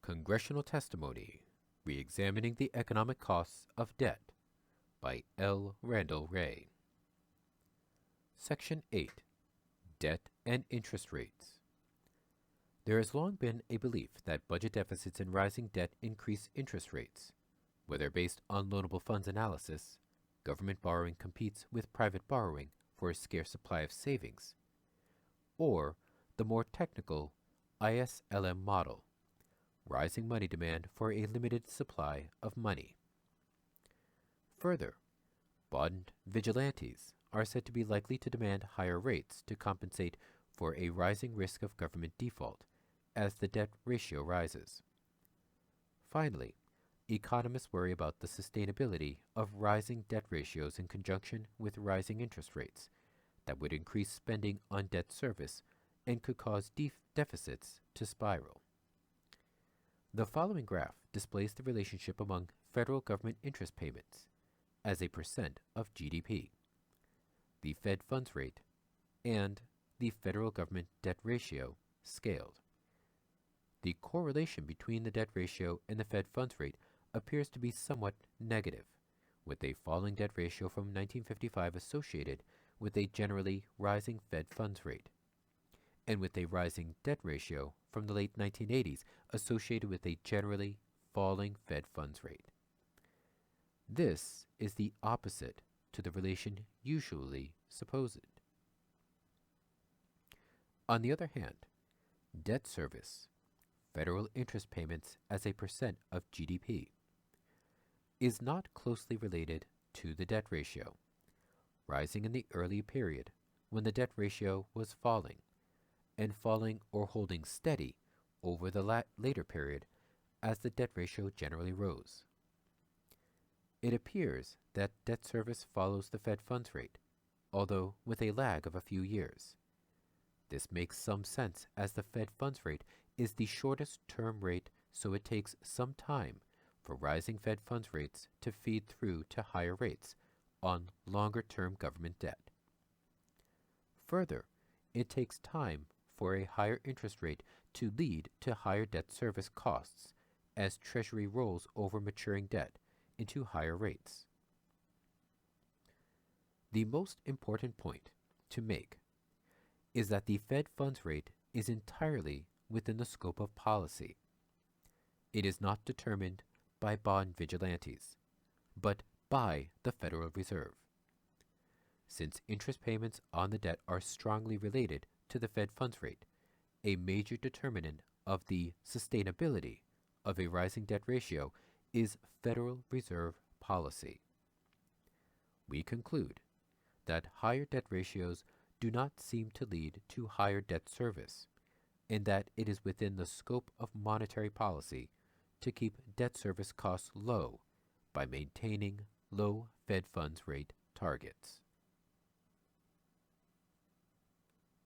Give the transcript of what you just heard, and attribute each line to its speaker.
Speaker 1: Congressional Testimony, Reexamining the Economic Costs of Debt by L. Randall Wray. Section 8. Debt and Interest Rates. There has long been a belief that budget deficits and rising debt increase interest rates. Whether based on loanable funds analysis, government borrowing competes with private borrowing for a scarce supply of savings, or the more technical ISLM model, rising money demand for a limited supply of money. Further, bond vigilantes are said to be likely to demand higher rates to compensate for a rising risk of government default as the debt ratio rises. Finally, economists worry about the sustainability of rising debt ratios in conjunction with rising interest rates that would increase spending on debt service and could cause deficits to spiral. The following graph displays the relationship among federal government interest payments as a percent of GDP, the Fed funds rate, and the federal government debt ratio scaled. The correlation between the debt ratio and the Fed funds rate appears to be somewhat negative, with a falling debt ratio from 1955 associated with a generally rising Fed funds rate, and with a rising debt ratio from the late 1980s associated with a generally falling Fed funds rate. This is the opposite to the relation usually supposed. On the other hand, debt service, federal interest payments as a percent of GDP, is not closely related to the debt ratio, rising in the early period when the debt ratio was falling, and falling or holding steady over the later period as the debt ratio generally rose. It appears that debt service follows the Fed funds rate, although with a lag of a few years. This makes some sense as the Fed funds rate is the shortest term rate, so it takes some time for rising Fed funds rates to feed through to higher rates on longer-term government debt. Further, it takes time for a higher interest rate to lead to higher debt service costs as Treasury rolls over maturing debt into higher rates. The most important point to make is that the Fed funds rate is entirely within the scope of policy. It is not determined by bond vigilantes, but by the Federal Reserve. Since interest payments on the debt are strongly related to the Fed funds rate, a major determinant of the sustainability of a rising debt ratio is Federal Reserve policy. We conclude that higher debt ratios do not seem to lead to higher debt service, and that it is within the scope of monetary policy to keep debt service costs low by maintaining low Fed funds rate targets.